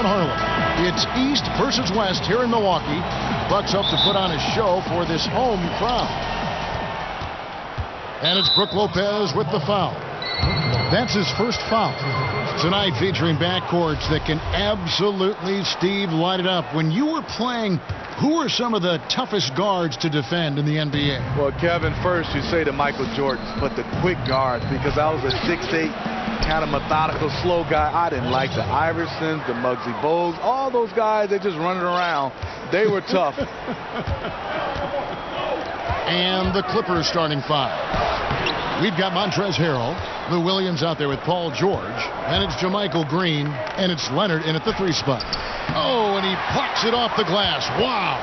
in Harlem. It's East versus West here in Milwaukee. Bucks hope to put on a show for this home crowd. And it's Brook Lopez with the foul. That's his first foul. Tonight featuring backcourts that can absolutely, Steve, light it up. When you were playing, who are some of the toughest guards to defend in the NBA? Well, Kevin, first you say to Michael Jordan, but the quick guards, because I was a 6'8", kind of methodical, slow guy. I didn't like the Iversons, the Muggsy Bogues, all those guys, they just running around. They were tough. And the Clippers starting five. We've got Montrezl Harrell, Lou Williams out there with Paul George, and it's JaMychal Green, and it's Leonard in at the 3 spot. Oh, and he plucks it off the glass. Wow.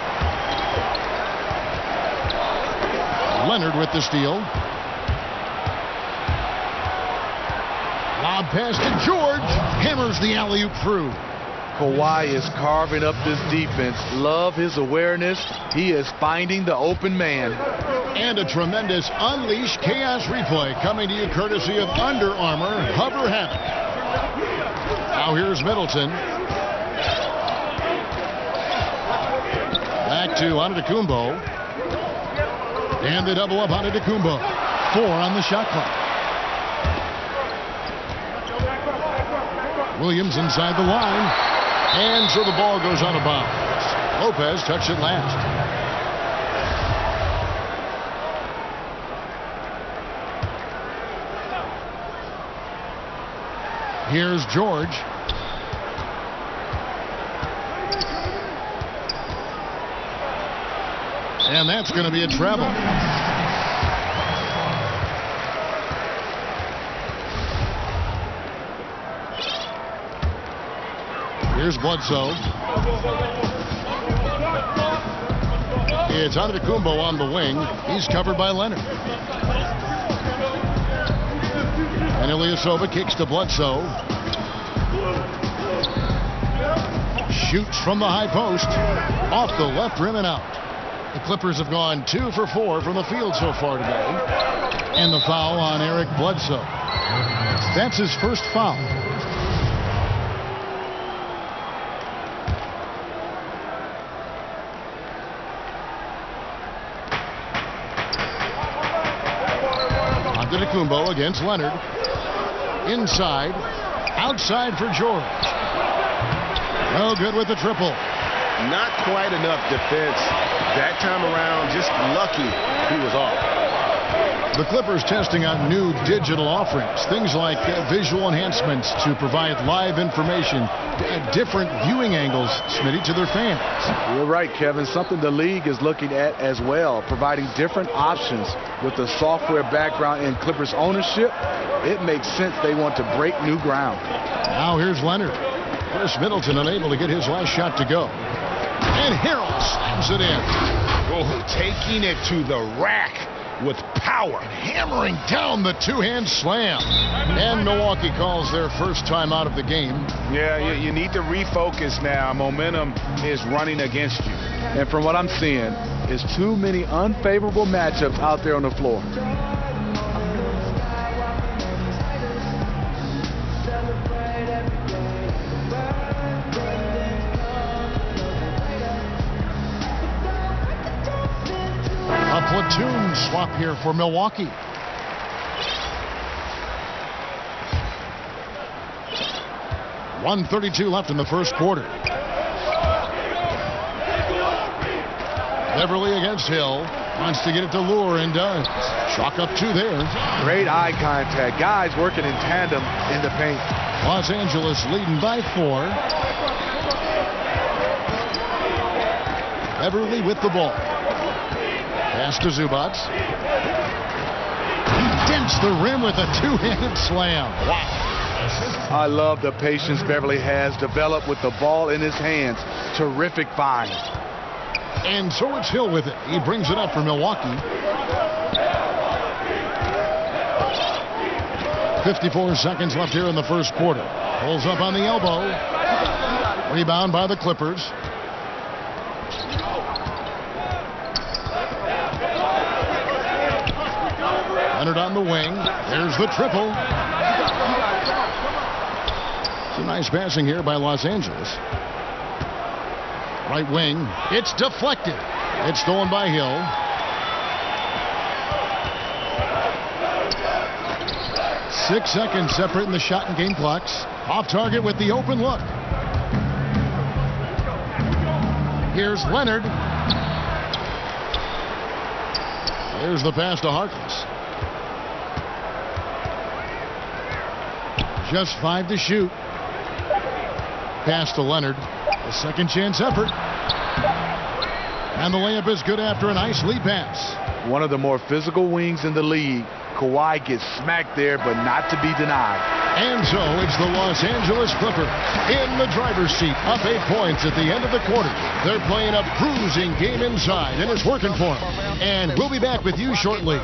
Leonard with the steal. Lob pass to George. Hammers the alley-oop through. Kawhi is carving up this defense. Love his awareness. He is finding the open man. And a tremendous Unleash Chaos replay coming to you courtesy of Under Armour Hover Havoc. Now here's Middleton. Back to Antetokounmpo. And they double up Antetokounmpo. 4 on the shot clock. Williams inside the line. And so the ball goes out of bounds. Lopez touched it last. Here's George. And that's going to be a treble. Here's Bledsoe. It's Antetokounmpo on the wing. He's covered by Leonard. And Ilyasova kicks to Bledsoe. Shoots from the high post. Off the left rim and out. The Clippers have gone 2 for 4 from the field so far today. And the foul on Eric Bledsoe. That's his first foul. Antetokounmpo against Leonard. Inside. Outside for George. No good with the triple. Not quite enough defense that time around. Just lucky he was off. The Clippers testing out new digital offerings. Things like visual enhancements to provide live information, different viewing angles, Smitty, to their fans. You're right, Kevin. Something the league is looking at as well, providing different options with the software background and Clippers ownership. It makes sense they want to break new ground. Now here's Leonard. Chris Middleton unable to get his last shot to go. And Harrell slams it in. Oh, taking it to the rack with power. Hammering down the two-hand slam. And Milwaukee calls their first time out of the game. Yeah, you need to refocus now. Momentum is running against you. And from what I'm seeing, is too many unfavorable matchups out there on the floor. A platoon swap here for Milwaukee. .132 left in the first quarter. Beverly against Hill. Wants to get it to Lure and does. Chalk up 2 there. Great eye contact. Guys working in tandem in the paint. Los Angeles leading by 4. Beverly with the ball. Pass to Zubac. He dents the rim with a two-handed slam. Wow. I love the patience Beverly has developed with the ball in his hands. Terrific find. And so it's Hill with it. He brings it up for Milwaukee. 54 seconds left here in the first quarter. Pulls up on the elbow. Rebound by the Clippers. Leonard on the wing. There's the triple. Some Nice passing here by Los Angeles. Right wing. It's deflected. It's stolen by Hill. Six seconds separating the shot and game clocks. Off target with the open look. Here's Leonard. Here's the pass to Harkless. Just 5 to shoot. Pass to Leonard. A second chance effort. And the layup is good after a nice lead pass. One of the more physical wings in the league. Kawhi gets smacked there, but not to be denied. And so it's the Los Angeles Clippers in the driver's seat, up 8 points at the end of the quarter. They're playing a bruising game inside, and it's working for them. And we'll be back with you shortly.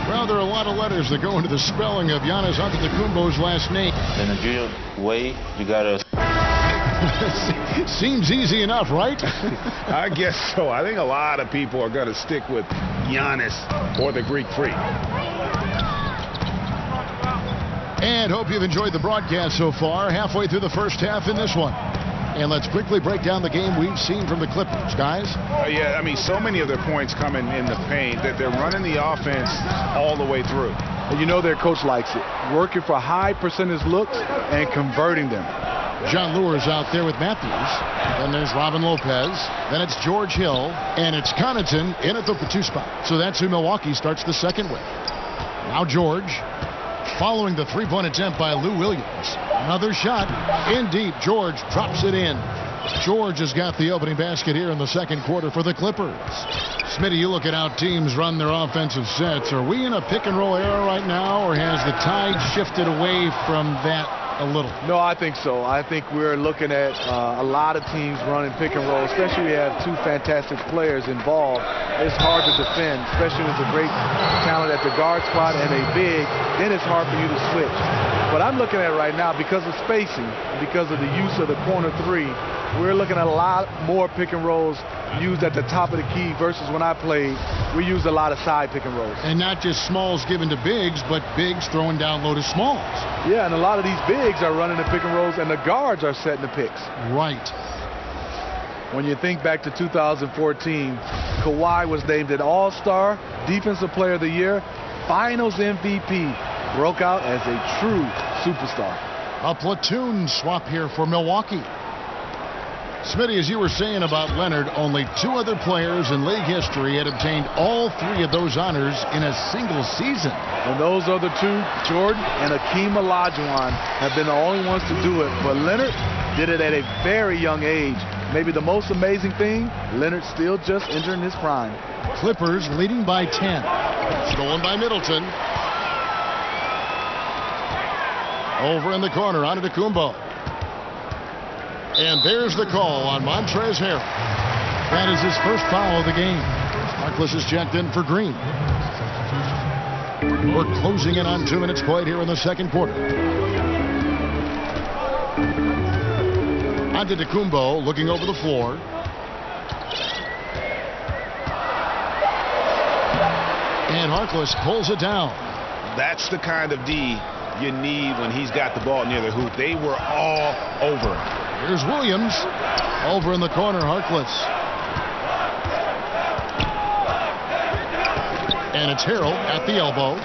Well, there are a lot of letters that go into the spelling of Giannis Antetokounmpo's last name. In the Nigeria way, you gotta. Seems easy enough, right? I guess so. I think a lot of people are going to stick with Giannis or the Greek Freak. And hope you've enjoyed the broadcast so far. Halfway through the first half in this one. And let's quickly break down the game we've seen from the Clippers, guys. Yeah, I mean, so many of their points coming in the paint that they're running the offense all the way through. And you know their coach likes it. Working for high percentage looks and converting them. John Lure's out there with Matthews. Then there's Robin Lopez. Then it's George Hill. And it's Connaughton in at the 2 spot. So that's who Milwaukee starts the second with. Now George. Following the three-point attempt by Lou Williams. Another shot. In deep. George drops it in. George has got the opening basket here in the second quarter for the Clippers. Smitty, you look at how teams run their offensive sets. Are we in a pick-and-roll era right now, or has the tide shifted away from that a little? No, I think so. I think we're looking at a lot of teams running pick and roll, especially we have two fantastic players involved. It's hard to defend, especially with a great talent at the guard spot and a big, then it's hard for you to switch. But I'm looking at right now, because of spacing, because of the use of the corner three, we're looking at a lot more pick and rolls used at the top of the key versus when I played, we used a lot of side pick and rolls. And not just smalls given to bigs, but bigs throwing down low to smalls. Yeah, and a lot of these bigs are running the pick and rolls, and the guards are setting the picks. Right. When you think back to 2014, Kawhi was named an All-Star, Defensive Player of the Year, Finals MVP, broke out as a true superstar. A platoon swap here for Milwaukee. Smitty, as you were saying about Leonard, only 2 other players in league history had obtained all 3 of those honors in a single season. And those other 2, Jordan and Hakeem Olajuwon, have been the only ones to do it. But Leonard did it at a very young age. Maybe the most amazing thing, Leonard still just entering his prime. Clippers leading by 10. Stolen by Middleton. Over in the corner, Antetokounmpo. And there's the call on Montrezl Harrell. That is his first foul of the game. Harkless is checked in for Green. We're closing in on 2 minutes played here in the second quarter. Antetokounmpo looking over the floor. And Harkless pulls it down. That's the kind of D you need when he's got the ball near the hoop. They were all over him. Here's Williams. Over in the corner, Harkless. And it's Harrell at the elbow.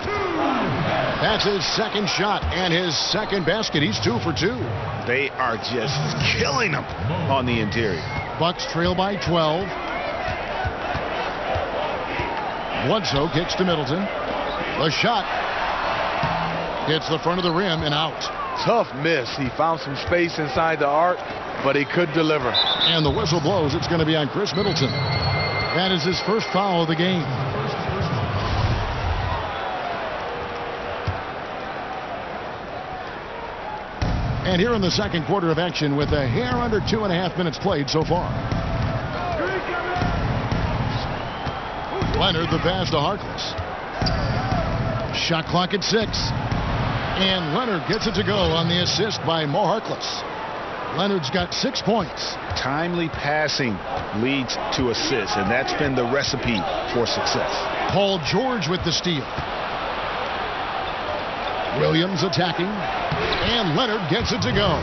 That's his second shot and his second basket. He's 2 for 2. They are just killing him on the interior. Bucks trail by 12. Bledsoe kicks to Middleton. The shot hits the front of the rim and out. Tough miss. He found some space inside the arc, but he could deliver. And the whistle blows. It's going to be on Chris Middleton. That is his first foul of the game. And here in the second quarter of action with a hair under 2.5 minutes played so far. Leonard the pass to Harkless. Shot clock at 6. And Leonard gets it to go on the assist by Mo Harkless. Leonard's got 6 points. Timely passing leads to assists, and that's been the recipe for success. Paul George with the steal. Williams attacking, and Leonard gets it to go.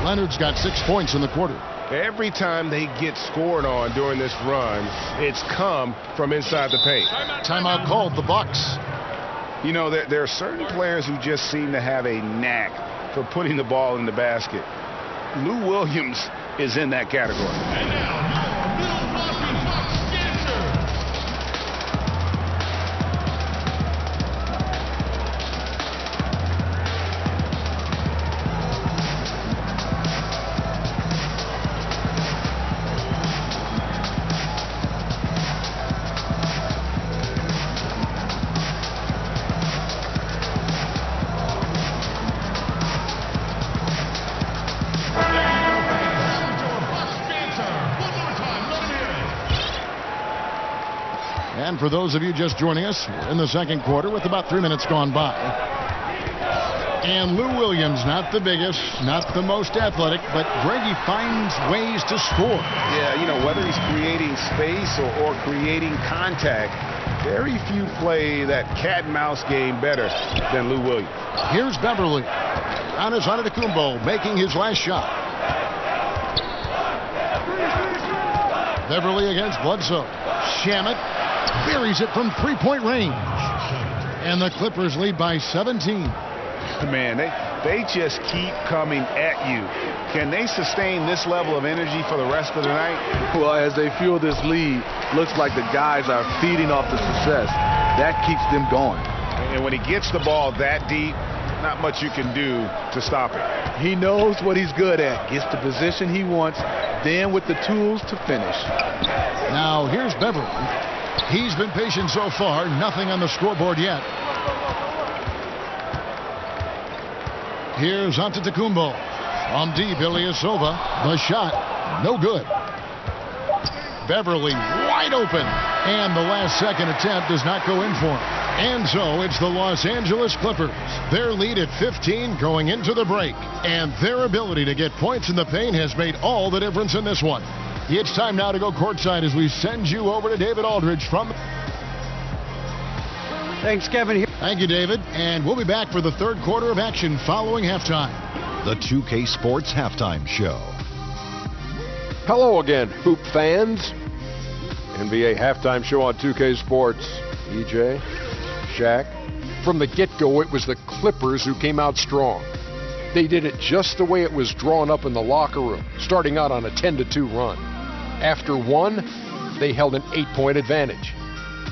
Leonard's got 6 points in the quarter. Every time they get scored on during this run, it's come from inside the paint. Timeout called, the Bucks. You know, there are certain players who just seem to have a knack for putting the ball in the basket. Lou Williams is in that category. And now, Milwaukee Bucks dancer. And for those of you just joining us, we're in the second quarter with about 3 minutes gone by. And Lou Williams, not the biggest, not the most athletic, but Greggy finds ways to score. Yeah, you know, whether he's creating space or creating contact, very few play that cat and mouse game better than Lou Williams. Here's Beverly. Giannis Antetokounmpo making his last shot. Beverly against Bledsoe. Shamet buries it from three-point range. And the Clippers lead by 17. Man, they just keep coming at you. Can they sustain this level of energy for the rest of the night? Well, as they fuel this lead, looks like the guys are feeding off the success. That keeps them going. And when he gets the ball that deep, not much you can do to stop it. He knows what he's good at. Gets the position he wants, then with the tools to finish. Now here's Beverly. He's been patient so far. Nothing on the scoreboard yet. Here's Antetokounmpo. From deep, Ilyasova. The shot, no good. Beverly wide open. And the last second attempt does not go in for him. And so it's the Los Angeles Clippers. Their lead at 15 going into the break. And their ability to get points in the paint has made all the difference in this one. It's time now to go courtside as we send you over to David Aldridge from... Thanks, Kevin. Thank you, David. And we'll be back for the third quarter of action following halftime. The 2K Sports Halftime Show. Hello again, Hoop fans. NBA Halftime Show on 2K Sports. EJ, Shaq. From the get-go, it was the Clippers who came out strong. They did it just the way it was drawn up in the locker room, starting out on a 10-2 run. After one, they held an 8-point advantage.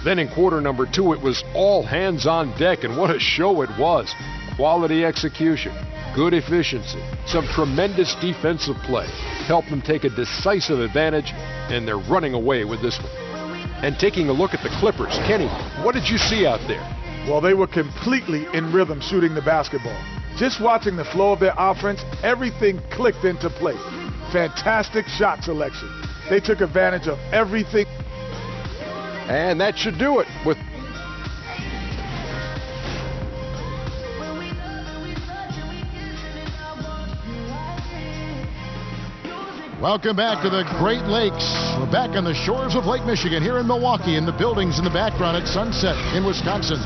Then in quarter number 2, it was all hands on deck, and what a show it was. Quality execution, good efficiency, some tremendous defensive play helped them take a decisive advantage, and they're running away with this one. And taking a look at the Clippers, Kenny, what did you see out there? Well, they were completely in rhythm shooting the basketball. Just watching the flow of their offense, everything clicked into place. Fantastic shot selection. They took advantage of everything. And that should do it with... Welcome back to the Great Lakes. We're back on the shores of Lake Michigan here in Milwaukee, and the buildings in the background at Sunset in Wisconsin.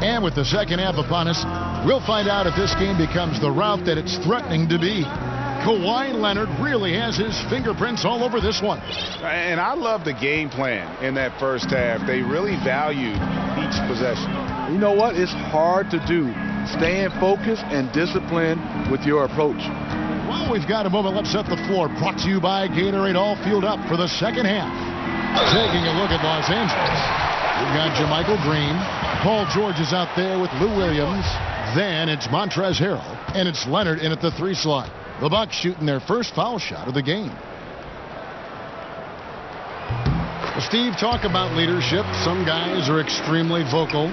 And with the second half upon us, we'll find out if this game becomes the rout that it's threatening to be. Kawhi Leonard really has his fingerprints all over this one. And I love the game plan in that first half. They really valued each possession. You know what? It's hard to do. Staying focused and disciplined with your approach. Well, we've got a moment. Let's set the floor. Brought to you by Gatorade, all fueled up for the second half. Taking a look at Los Angeles. We've got JaMychal Green. Paul George is out there with Lou Williams. Then it's Montrezl Harrell. And it's Leonard in at the 3 slot. The Bucks shooting their first foul shot of the game. Well, Steve, talk about leadership. Some guys are extremely vocal.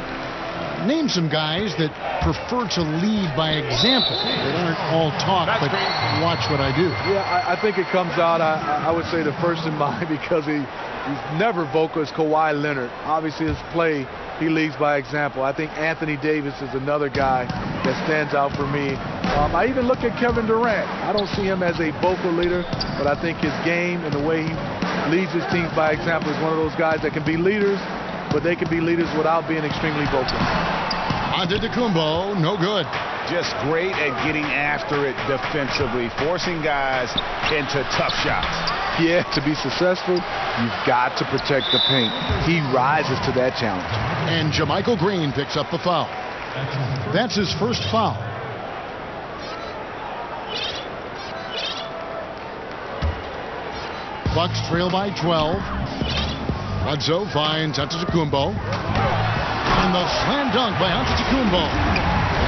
Name some guys that prefer to lead by example. They aren't all talk, but watch what I do. Yeah, I think it comes out, I would say the first in mind, because he's never vocal, is Kawhi Leonard. Obviously his play, he leads by example. I think Anthony Davis is another guy that stands out for me. I even look at Kevin Durant. I don't see him as a vocal leader, but I think his game and the way he leads his teams by example is one of those guys that can be leaders but they can be leaders without being extremely vocal. Antetokounmpo, no good. Just great at getting after it defensively, forcing guys into tough shots. Yeah, to be successful, you've got to protect the paint. He rises to that challenge. And JaMychal Green picks up the foul. That's his first foul. Bucks trail by 12. Bledsoe finds Antetokounmpo. And the slam dunk by Antetokounmpo.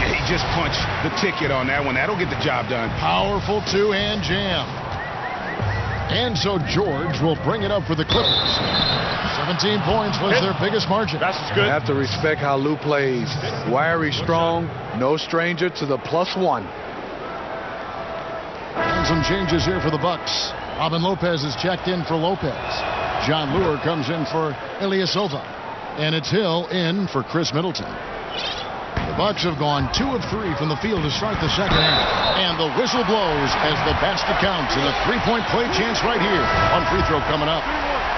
He just punched the ticket on that one. That'll get the job done. Powerful two-hand jam. And so George will bring it up for the Clippers. 17 points was their biggest margin. That's good. You have to respect how Lou plays. Wiry, strong, no stranger to the +1. And some changes here for the Bucks. Robin Lopez is checked in for Lopez. John Lure comes in for Ilyasova. And it's Hill in for Chris Middleton. The Bucks have gone 2 of 3 from the field to start the second half. And the whistle blows as the basket counts. And a three-point play chance right here. One free throw coming up.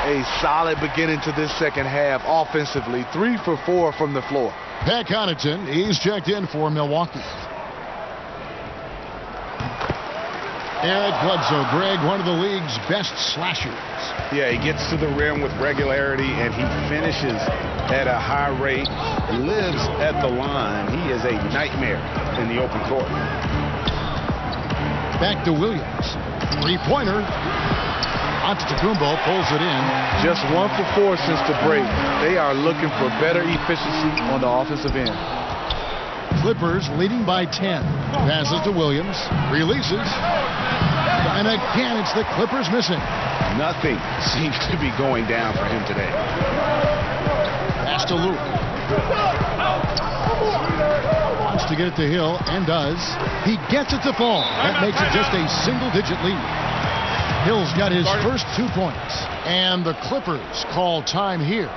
A solid beginning to this second half offensively. 3 for 4 from the floor. Pat Connaughton, he's checked in for Milwaukee. Eric Bledsoe, Greg, one of the league's best slashers. Yeah, he gets to the rim with regularity, and he finishes at a high rate. Lives at the line. He is a nightmare in the open court. Back to Williams. Three-pointer. Antetokounmpo pulls it in. Just 1 for 4 since the break. They are looking for better efficiency on the offensive end. Clippers leading by 10. Passes to Williams. Releases. And again, it's the Clippers missing. Nothing seems to be going down for him today. Pass to Luke. Wants to get it to Hill, and does. He gets it to fall. That makes it just a single-digit lead. Hill's got his first 2 points. And the Clippers call time here.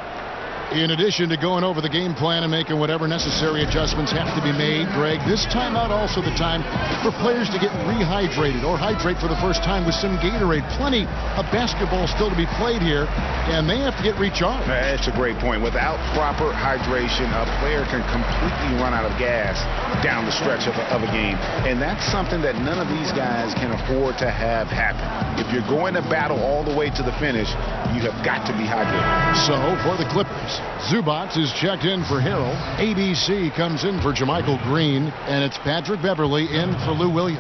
In addition to going over the game plan and making whatever necessary adjustments have to be made, Greg, this timeout also the time for players to get rehydrated or hydrate for the first time with some Gatorade. Plenty of basketball still to be played here, and they have to get recharged. That's a great point. Without proper hydration, a player can completely run out of gas down the stretch of a game, and that's something that none of these guys can afford to have happen. If you're going to battle all the way to the finish, you have got to be hydrated. So for the Clippers, Zubac is checked in for Harrell. ABC comes in for JaMychal Green, and it's Patrick Beverly in for Lou Williams.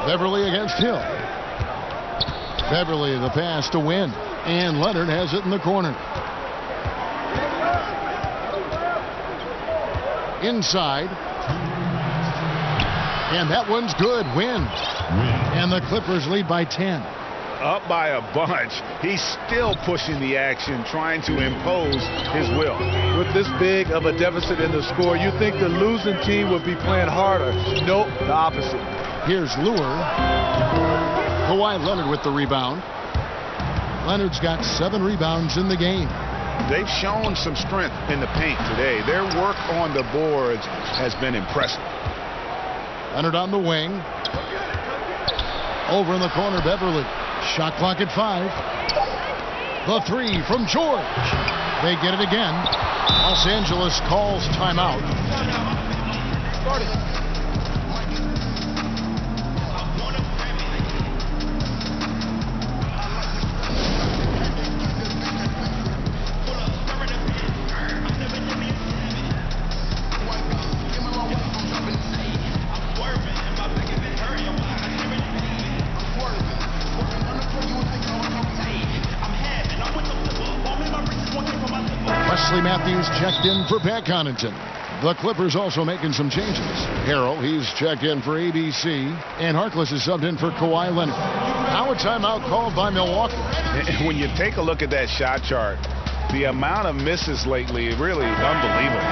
Beverly against Hill. Beverly the pass to win, and Leonard has it in the corner. Inside. And that one's good. Win. And the Clippers lead by 10. Up by a bunch. He's still pushing the action, trying to impose his will. With this big of a deficit in the score, you think the losing team would be playing harder. Nope, the opposite. Here's Lure. Kawhi Leonard with the rebound. Leonard's got 7 rebounds in the game. They've shown some strength in the paint today. Their work on the boards has been impressive. Leonard on the wing. Over in the corner, Beverly. Shot clock at 5. The 3 from George. They get it again. Los Angeles calls timeout. Matthews checked in for Pat Connaughton. The Clippers also making some changes. Harrell, he's checked in for ABC. And Harkless is subbed in for Kawhi Leonard. Now a timeout called by Milwaukee. And when you take a look at that shot chart, the amount of misses lately, really unbelievable.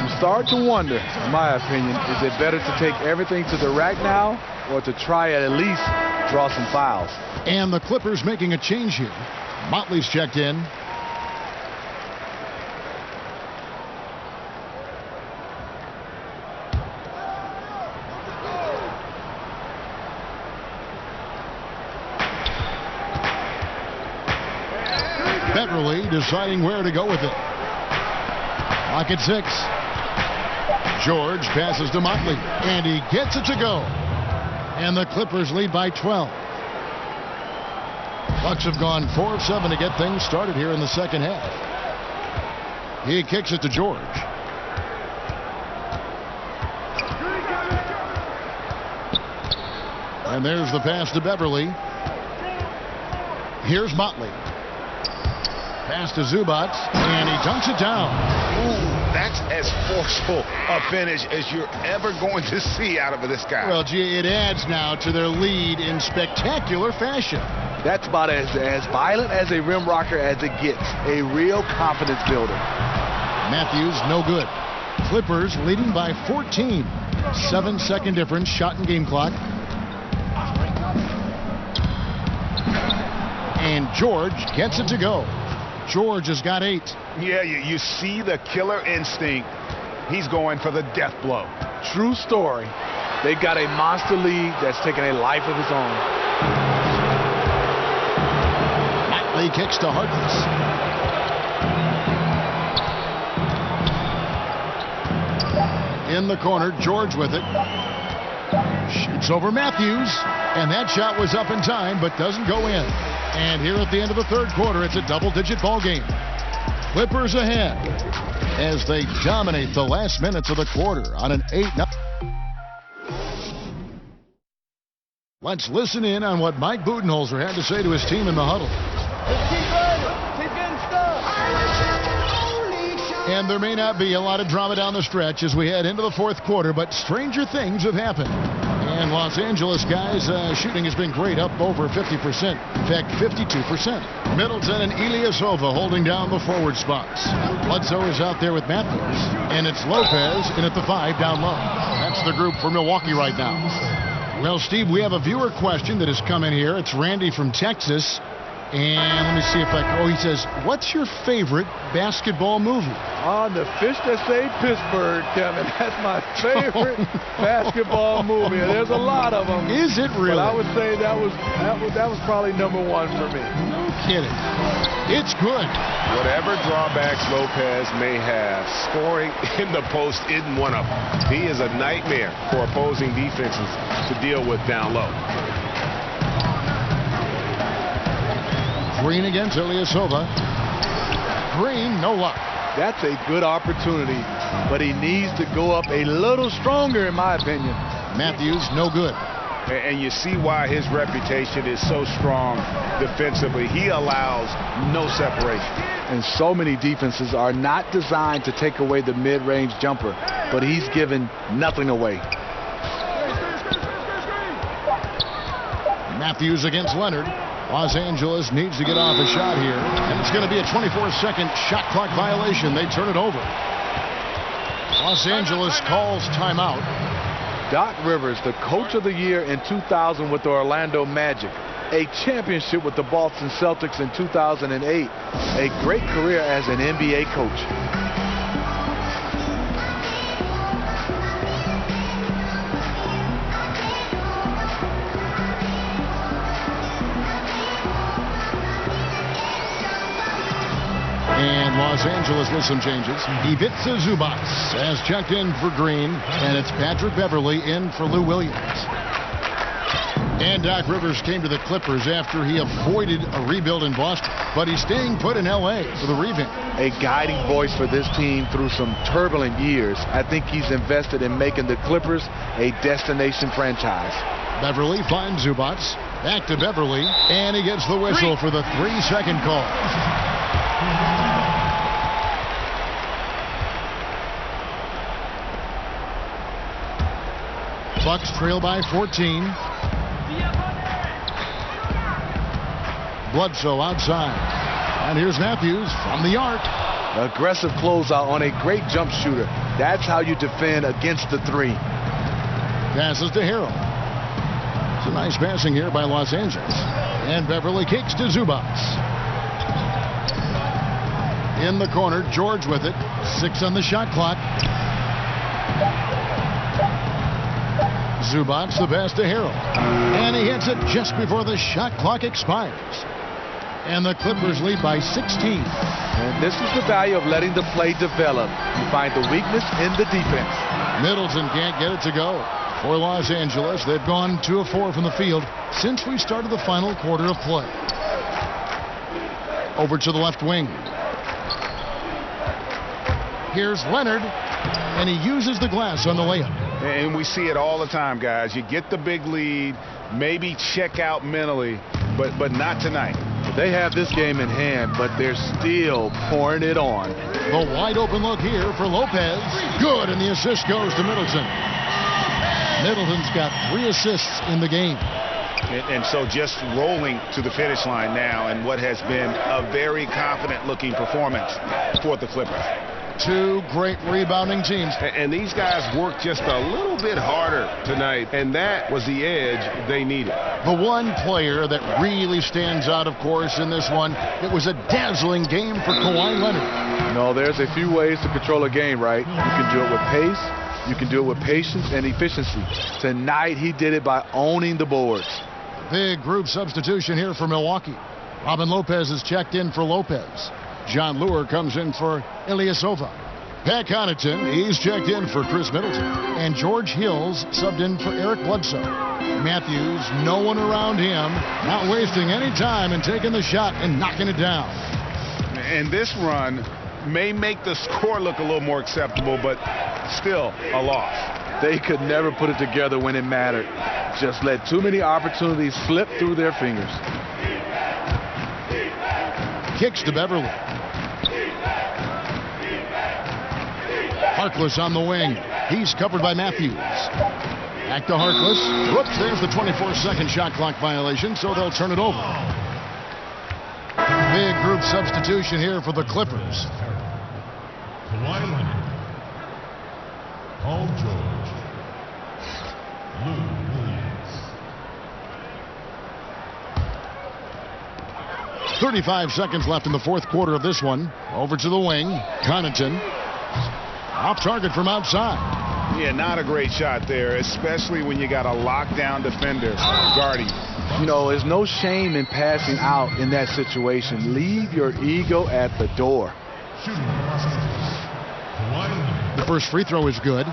You start to wonder, in my opinion, is it better to take everything to the rack now or to try at least draw some fouls? And the Clippers making a change here. Motley's checked in. Beverly deciding where to go with it. Clock at 6. George passes to Motley, and he gets it to go. And the Clippers lead by 12. Bucks have gone 4 of 7 to get things started here in the second half. He kicks it to George. And there's the pass to Beverly. Here's Motley. Pass to Zubac, and he dunks it down. Ooh, that's as forceful a finish as you're ever going to see out of this guy. Well, gee, it adds now to their lead in spectacular fashion. That's about as violent as a rim rocker as it gets. A real confidence builder. Matthews, no good. Clippers leading by 14. 7-second difference, shot and game clock. And George gets it to go. George has got 8. Yeah, you see the killer instinct. He's going for the death blow. True story. They got a monster lead that's taking a life of its own. Motley kicks to Harkless. In the corner, George with it. Shoots over Matthews, and that shot was up in time but doesn't go in. And here at the end of the third quarter, it's a double-digit ball game. Clippers ahead as they dominate the last minutes of the quarter on an 8-0. Let's listen in on what Mike Budenholzer had to say to his team in the huddle. Keep getting stuck. And there may not be a lot of drama down the stretch as we head into the fourth quarter, but stranger things have happened. And Los Angeles guys, shooting has been great, up over 50%. In fact, 52%. Middleton and Ilyasova holding down the forward spots. Bledsoe is out there with Matthews. And it's Lopez in at the 5 down low. That's the group for Milwaukee right now. Well, Steve, we have a viewer question that has come in here. It's Randy from Texas. And let me see if I can. Oh, he says, what's your favorite basketball movie? On the Fish That Saved Pittsburgh, Kevin. That's my favorite basketball movie. There's a lot of them. Is it really? But I would say that was probably #1 for me. No kidding. It's good. Whatever drawbacks Lopez may have, scoring in the post isn't one of them. He is a nightmare for opposing defenses to deal with down low. Green against Ilyasova. Green, no luck. That's a good opportunity, but he needs to go up a little stronger, in my opinion. Matthews, no good. And you see why his reputation is so strong defensively. He allows no separation. And so many defenses are not designed to take away the mid-range jumper, but he's given nothing away. Matthews against Leonard. Los Angeles needs to get off a shot here. And it's going to be a 24-second shot clock violation. They turn it over. Los Angeles calls timeout. Doc Rivers, the coach of the year in 2000 with the Orlando Magic. A championship with the Boston Celtics in 2008. A great career as an NBA coach. And Los Angeles with some changes. Ivica Zubac has checked in for Green, and it's Patrick Beverly in for Lou Williams. And Doc Rivers came to the Clippers after he avoided a rebuild in Boston, but he's staying put in L.A. for the revamp. A guiding voice for this team through some turbulent years. I think he's invested in making the Clippers a destination franchise. Beverly finds Zubac. Back to Beverly, and he gets the whistle for the 3-second call. Bucks trail by 14. Bledsoe outside. And here's Matthews from the arc. Aggressive closeout on a great jump shooter. That's how you defend against the 3. Passes to Harrell. It's a nice passing here by Los Angeles. And Beverly kicks to Zubac. In the corner, George with it. 6 on the shot clock. Zubac the pass to Harrell. And he hits it just before the shot clock expires. And the Clippers lead by 16. And this is the value of letting the play develop. You find the weakness in the defense. Middleton can't get it to go. For Los Angeles, they've gone 2 of 4 from the field since we started the final quarter of play. Over to the left wing. Here's Leonard, and he uses the glass on the layup. And we see it all the time, guys. You get the big lead, maybe check out mentally, but not tonight. They have this game in hand, but they're still pouring it on. The wide open look here for Lopez. Good, and the assist goes to Middleton. Middleton's got 3 assists in the game. And so just rolling to the finish line now in what has been a very confident-looking performance for the Clippers. 2 great rebounding teams. And these guys worked just a little bit harder tonight, and that was the edge they needed. The one player that really stands out, of course, in this one, it was a dazzling game for Kawhi Leonard. No, there's a few ways to control a game, right? You can do it with pace, you can do it with patience and efficiency. Tonight, he did it by owning the boards. Big group substitution here for Milwaukee. Robin Lopez is checked in for Lopez. John Lure comes in for Ilyasova. Pat Connaughton, he's checked in for Chris Middleton. And George Hills subbed in for Eric Bledsoe. Matthews, no one around him, not wasting any time and taking the shot and knocking it down. And this run may make the score look a little more acceptable, but still a loss. They could never put it together when it mattered. Just let too many opportunities slip through their fingers. Kicks to Beverly. Harkless on the wing. He's covered by Matthews. Back to Harkless. Whoops, there's the 24-second shot clock violation, so they'll turn it over. Big group substitution here for the Clippers. Kawhi Leonard, Paul George, Lou Williams. 35 seconds left in the fourth quarter of this one. Over to the wing. Connaughton. Off target from outside. Yeah, not a great shot there, especially when you got a lockdown defender guarding. You know, there's no shame in passing out in that situation. Leave your ego at the door. Shooting process. Kawhi Leonard. The first free throw is good.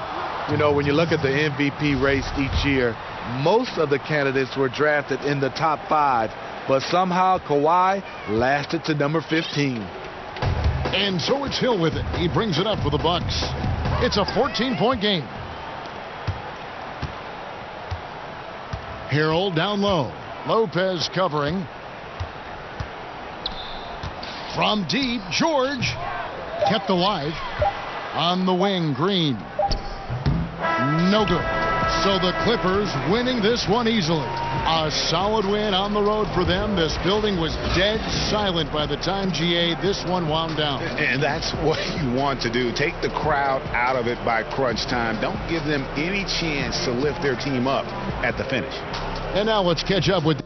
You know, when you look at the MVP race each year, most of the candidates were drafted in the top 5, but somehow Kawhi lasted to number 15. And so it's Hill with it. He brings it up for the Bucks. It's a 14-point game. Harrell down low. Lopez covering. From deep, George kept alive. On the wing, Green. No good. So the Clippers winning this one easily. A solid win on the road for them. This building was dead silent by the time, GA, this one wound down. And that's what you want to do. Take the crowd out of it by crunch time. Don't give them any chance to lift their team up at the finish. And now let's catch up with